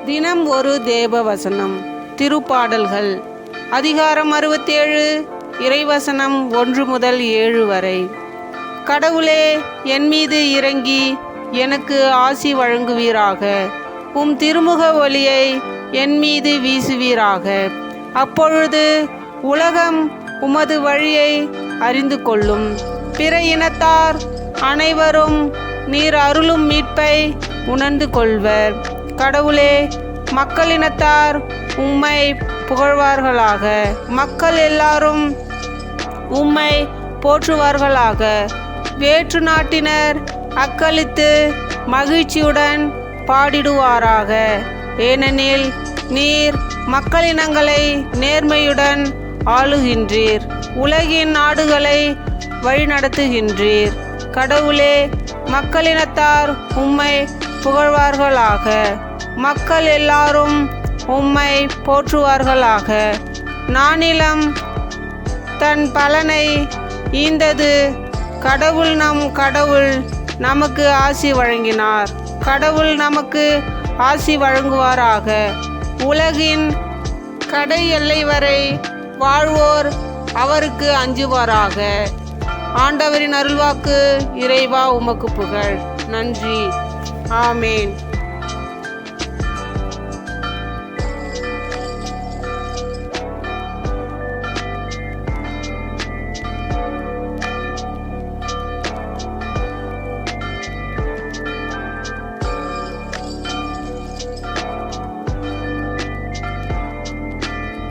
தினம் ஒரு தேவ வசனம். திருப்பாடல்கள் அதிகாரம் 67, இறைவசனம் 1 முதல் 7 வரை. கடவுளே, என் மீது இறங்கி எனக்கு ஆசி வழங்குவீராக. உம் திருமுக ஒளியை என் மீது வீசுவீராக. அப்பொழுது உலகம் உமது வழியை அறிந்து கொள்ளும். பிற இனத்தார் அனைவரும் நீர் அருளும் மீட்பை உணர்ந்து கொள்வர். கடவுளே, மக்களினத்தார் உம்மை புகழ்வார்களாக. மக்கள் எல்லாரும் உம்மை போற்றுவார்களாக. வேற்று நாட்டினர் அக்களித்து மகிழ்ச்சியுடன் பாடிடுவாராக. ஏனெனில் நீர் மக்களினங்களை நேர்மையுடன் ஆளுகின்றீர், உலகின் நாடுகளை வழிநடத்துகின்றீர். கடவுளே, மக்களினத்தார் உம்மை புகழ்வார்களாக. மக்கள் எல்லாரும் உம்மை போற்றுவார்களாக. நானிலம் தன் பலனை ஈந்தது. கடவுள் நம் கடவுள் நமக்கு ஆசி வழங்கினார். கடவுள் நமக்கு ஆசி வழங்குவாராக. உலகின் கடை எல்லை வரை வாழ்வோர் அவருக்கு அஞ்சுவாராக. ஆண்டவரின் அருள்வாக்கு. இறைவா, உமக்கு புகழ். நன்றி. ஆமேன்.